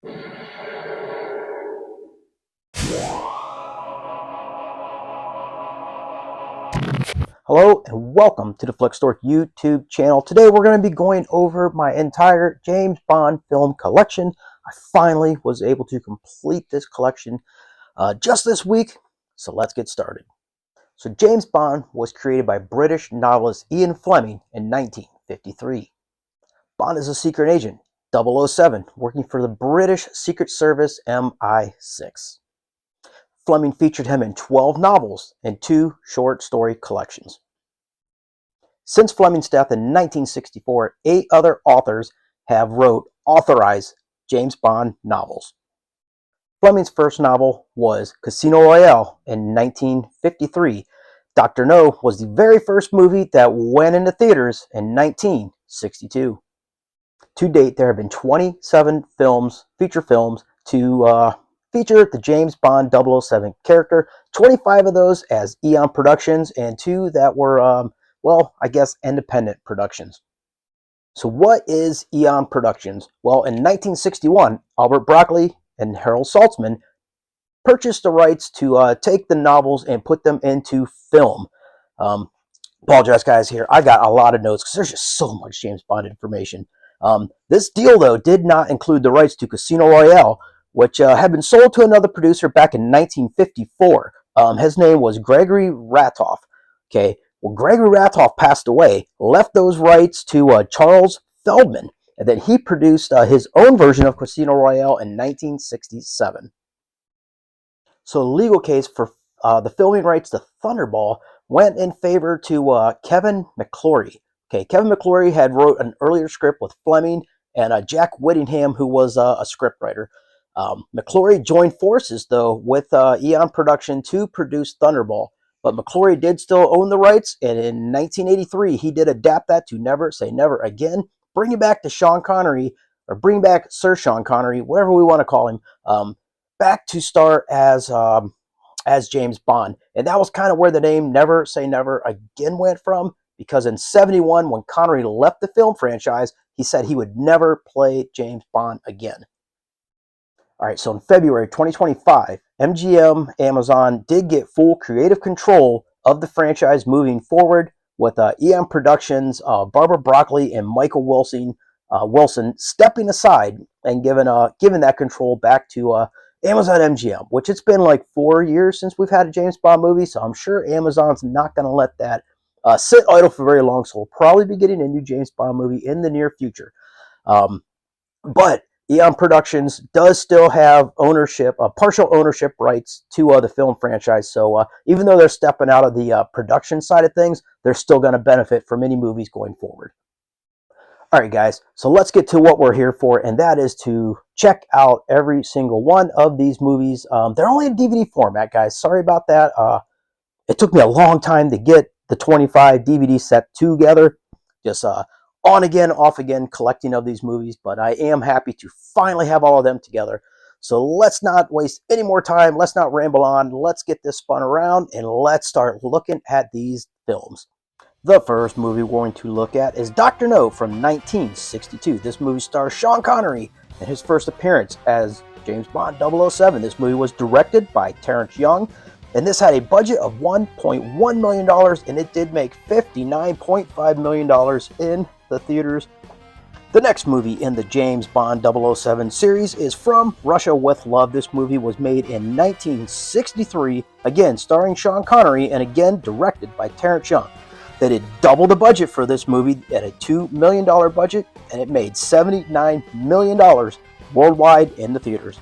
Hello and welcome to the Flickstork YouTube channel. Today we're going to be going over my entire James Bond film collection. I finally was able to complete this collection just this week, so let's get started. So James Bond was created by British novelist Ian Fleming in 1953. Bond is a secret agent, 007, working for the British Secret Service MI6. Fleming featured him in 12 novels and 2 short story collections. Since Fleming's death in 1964, 8 other authors have authorized James Bond novels. Fleming's first novel was Casino Royale in 1953. Dr. No was the very first movie that went into theaters in 1962. To date, there have been 27 feature films to feature the James Bond 007 character, 25 of those as Eon Productions, and 2 that were, I guess, independent productions. So what is Eon Productions? Well, in 1961, Albert Broccoli and Harold Saltzman purchased the rights to take the novels and put them into film. Apologize, guys, here. I got a lot of notes because there's just so much James Bond information. This deal, though, did not include the rights to Casino Royale, which had been sold to another producer back in 1954. His name was Gregory Ratoff. Okay, well, Gregory Ratoff passed away, left those rights to Charles Feldman, and then he produced his own version of Casino Royale in 1967. So the legal case for the filming rights to Thunderball went in favor to Kevin McClory. Okay, Kevin McClory had wrote an earlier script with Fleming and Jack Whittingham, who was a scriptwriter. McClory joined forces, though, with Eon Production to produce Thunderball, but McClory did still own the rights, and in 1983, he did adapt that to Never Say Never Again, bringing back to Sean Connery, or bring back Sir Sean Connery, whatever we want to call him, back to star as James Bond. And that was kind of where the name Never Say Never Again went from, because in 71, when Connery left the film franchise, he said he would never play James Bond again. All right, so in February 2025, MGM Amazon did get full creative control of the franchise moving forward, with Eon Productions, Barbara Broccoli, and Michael Wilson stepping aside and giving that control back to Amazon MGM, which it's been like 4 years since we've had a James Bond movie, so I'm sure Amazon's not going to let that sit idle for very long, so we'll probably be getting a new James Bond movie in the near future. But Eon Productions does still have ownership, partial ownership rights to the film franchise. So even though they're stepping out of the production side of things, they're still going to benefit from any movies going forward. All right, guys, so let's get to what we're here for, and that is to check out every single one of these movies. They're only in DVD format, guys. Sorry about that. It took me a long time to get the 25 DVD set together. Just on again, off again collecting of these movies, but I am happy to finally have all of them together. So let's not waste any more time. Let's not ramble on. Let's get this spun around and let's start looking at these films. The first movie we're going to look at is Dr. No from 1962. This movie stars Sean Connery in his first appearance as James Bond 007. This movie was directed by Terrence Young, and this had a budget of $1.1 million, and it did make $59.5 million in the theaters. The next movie in the James Bond 007 series is From Russia with Love. This movie was made in 1963, again starring Sean Connery, and again directed by Terrence Young. They did double the budget for this movie at a $2 million budget, and it made $79 million worldwide in the theaters.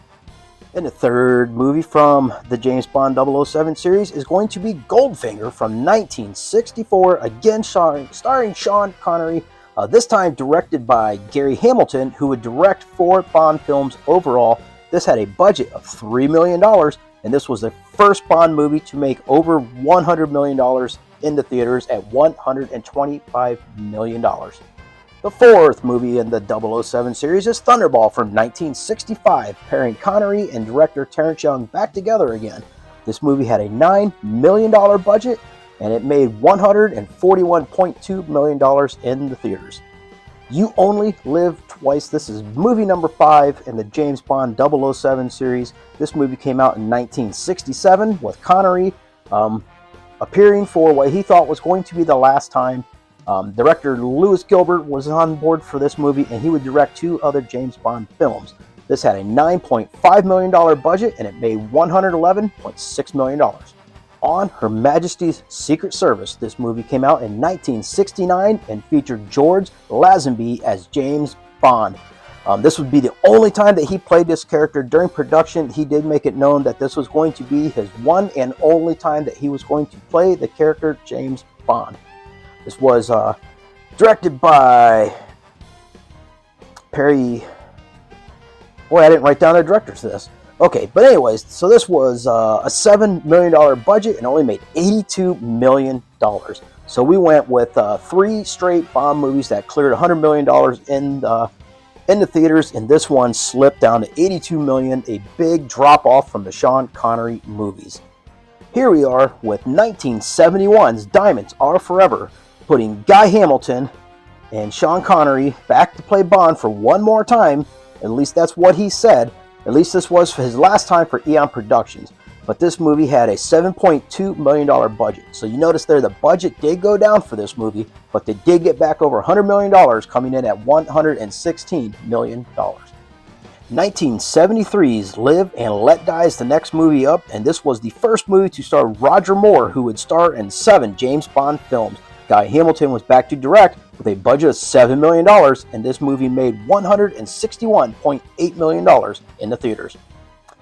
And the third movie from the James Bond 007 series is going to be Goldfinger from 1964, again starring Sean Connery, this time directed by Gary Hamilton, who would direct 4 Bond films overall. This had a budget of $3 million, and this was the first Bond movie to make over $100 million in the theaters at $125 million. The fourth movie in the 007 series is Thunderball from 1965, pairing Connery and director Terrence Young back together again. This movie had a $9 million budget, and it made $141.2 million in the theaters. You Only Live Twice. This is movie number 5 in the James Bond 007 series. This movie came out in 1967 with Connery appearing for what he thought was going to be the last time. Director Lewis Gilbert was on board for this movie, and he would direct 2 other James Bond films. This had a $9.5 million budget, and it made $111.6 million. On Her Majesty's Secret Service. This movie came out in 1969 and featured George Lazenby as James Bond. This would be the only time that he played this character during production. He did make it known that this was going to be his one and only time that he was going to play the character James Bond. This was directed by Perry. Boy, I didn't write down the directors of this. Okay, but anyways, so this was a $7 million budget and only made $82 million. So we went with 3 straight Bond movies that cleared $100 million in the theaters, and this one slipped down to $82 million, a big drop off from the Sean Connery movies. Here we are with 1971's Diamonds Are Forever, putting Guy Hamilton and Sean Connery back to play Bond for one more time. At least that's what he said. At least this was his last time for Eon Productions. But this movie had a $7.2 million budget. So you notice there the budget did go down for this movie, but they did get back over $100 million, coming in at $116 million. 1973's Live and Let Die is the next movie up, and this was the first movie to star Roger Moore, who would star in 7 James Bond films. Guy Hamilton was back to direct with a budget of $7 million, and this movie made $161.8 million in the theaters.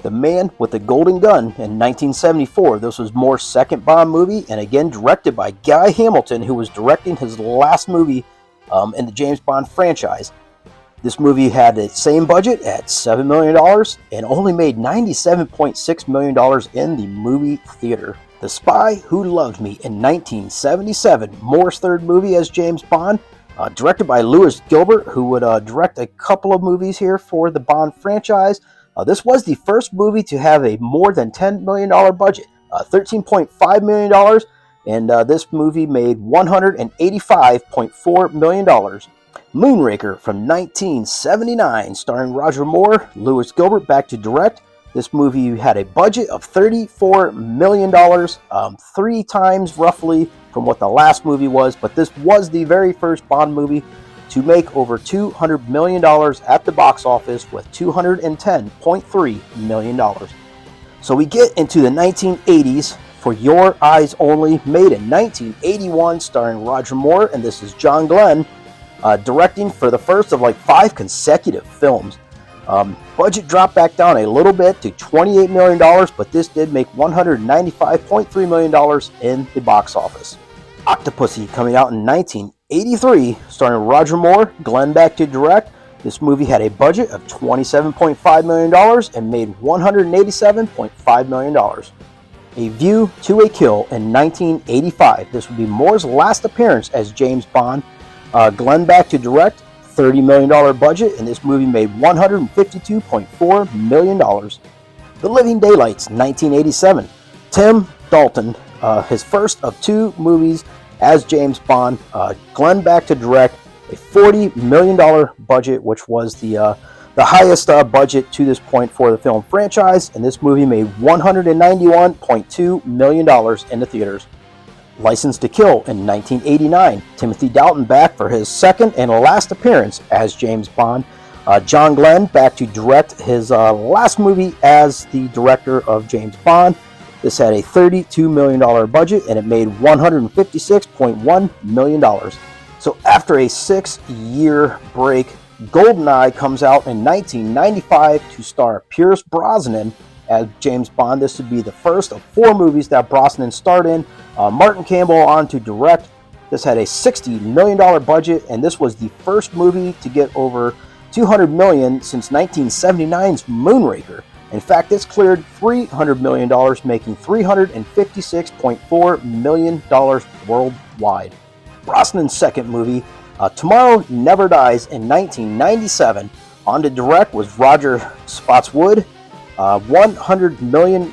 The Man with the Golden Gun in 1974. This was Moore's second Bond movie, and again directed by Guy Hamilton, who was directing his last movie in the James Bond franchise. This movie had the same budget at $7 million and only made $97.6 million in the movie theater. The Spy Who Loved Me in 1977, Moore's third movie as James Bond, directed by Lewis Gilbert, who would direct a couple of movies here for the Bond franchise. This was the first movie to have a more than $10 million budget, $13.5 million, and this movie made $185.4 million. Moonraker from 1979, starring Roger Moore, Lewis Gilbert back to direct. This movie had a budget of $34 million, 3 times roughly from what the last movie was, but this was the very first Bond movie to make over $200 million at the box office with $210.3 million. So we get into the 1980s for Your Eyes Only, made in 1981, starring Roger Moore, and this is John Glenn directing for the first of like 5 consecutive films. Budget dropped back down a little bit to $28 million, but this did make $195.3 million in the box office. Octopussy, coming out in 1983, starring Roger Moore, Glenn back to direct. This movie had a budget of $27.5 million and made $187.5 million. A View to a Kill in 1985. This would be Moore's last appearance as James Bond. Glenn back to direct. $30 million budget, and this movie made $152.4 million. The Living Daylights, 1987. Tim Dalton, his first of 2 movies as James Bond. Glenn back to direct. A $40 million budget, which was the highest budget to this point for the film franchise, and this movie made $191.2 million in the theaters. License to Kill in 1989. Timothy Dalton back for his second and last appearance as James Bond. John Glenn back to direct his last movie as the director of James Bond. This had a $32 million budget and it made $156.1 million. So after a 6-year break, GoldenEye comes out in 1995 to star Pierce Brosnan as James Bond. This would be the first of 4 movies that Brosnan starred in. Martin Campbell on to direct. This had a $60 million budget, and this was the first movie to get over $200 million since 1979's Moonraker. In fact, this cleared $300 million, making $356.4 million worldwide. Brosnan's second movie, Tomorrow Never Dies in 1997. On to direct was Roger Spotswood. $100 million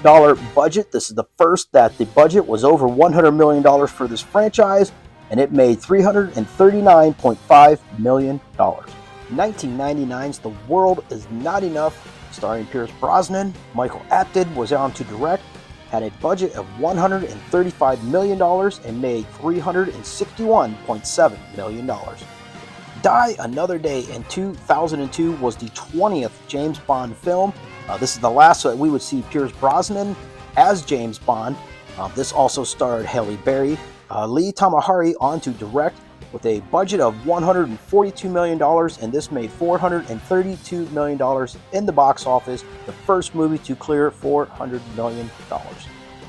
budget. This is the first that the budget was over $100 million for this franchise, and it made $339.5 million. 1999's The World Is Not Enough, starring Pierce Brosnan, Michael Apted was on to direct, had a budget of $135 million and made $361.7 million. Die Another Day in 2002 was the 20th James Bond film. This is the last that we would see Pierce Brosnan as James Bond. This also starred Halle Berry. Lee Tamahori on to direct with a budget of $142 million, and this made $432 million in the box office, the first movie to clear $400 million.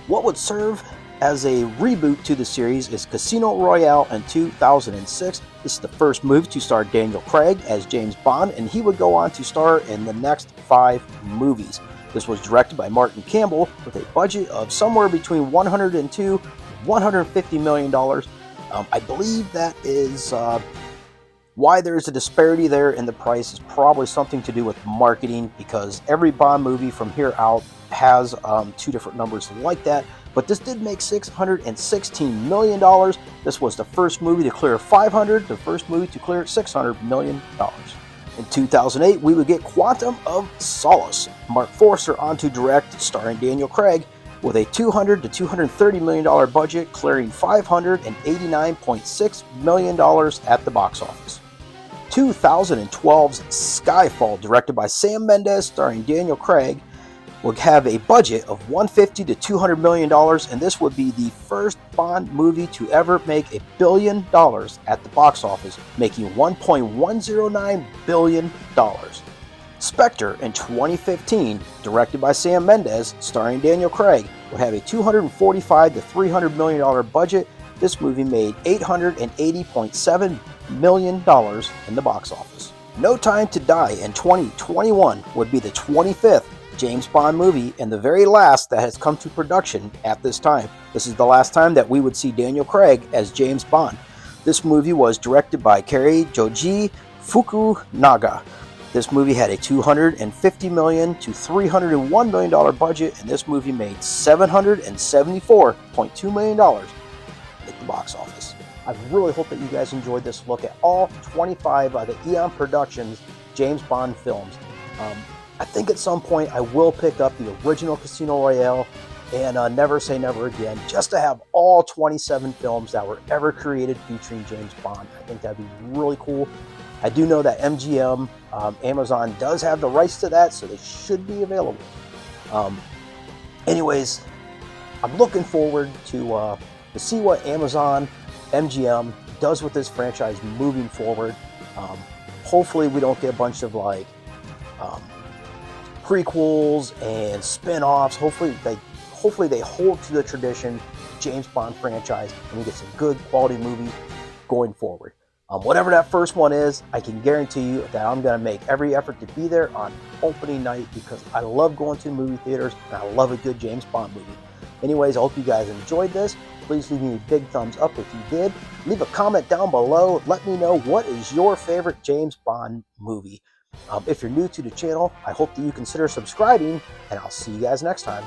What would serve as a reboot to the series is Casino Royale in 2006. This is the first movie to star Daniel Craig as James Bond, and he would go on to star in the next 5 movies. This was directed by Martin Campbell with a budget of somewhere between $102 and $150 million. I believe that is why there's a disparity there in the price is probably something to do with marketing, because every Bond movie from here out has 2 different numbers like that. But this did make $616 million. This was the first movie to clear 500, the first movie to clear $600 million. In 2008, we would get Quantum of Solace. Mark Forster on to direct, starring Daniel Craig, with a $200 to $230 million budget, clearing $589.6 million at the box office. 2012's Skyfall, directed by Sam Mendes, starring Daniel Craig, would have a budget of $150 to $200 million, and this would be the first Bond movie to ever make $1 billion at the box office, making $1.109 billion. Spectre in 2015, directed by Sam Mendes, starring Daniel Craig, would have a $245 to $300 million budget. This movie made $880.7 million in the box office. No Time to Die in 2021 would be the 25th James Bond movie and the very last that has come to production at this time. This is the last time that we would see Daniel Craig as James Bond. This movie was directed by Cary Joji Fukunaga. This movie had a $250 million to $301 million budget, and this movie made $774.2 million at the box office. I really hope that you guys enjoyed this look at all 25 of the Eon Productions James Bond films. I think at some point I will pick up the original Casino Royale and Never Say Never Again, just to have all 27 films that were ever created featuring James Bond. I think that'd be really cool. I do know that MGM, Amazon does have the rights to that, so they should be available. Anyways, I'm looking forward to see what Amazon, MGM does with this franchise moving forward. Hopefully we don't get a bunch of like prequels and spin-offs. Hopefully they hold to the tradition James Bond franchise and we get some good quality movies going forward. Whatever that first one is, I can guarantee you that I'm going to make every effort to be there on opening night, because I love going to movie theaters and I love a good James Bond movie. Anyways, I hope you guys enjoyed this. Please leave me a big thumbs up if you did. Leave a comment down below. Let me know, what is your favorite James Bond movie? If you're new to the channel, I hope that you consider subscribing, and I'll see you guys next time.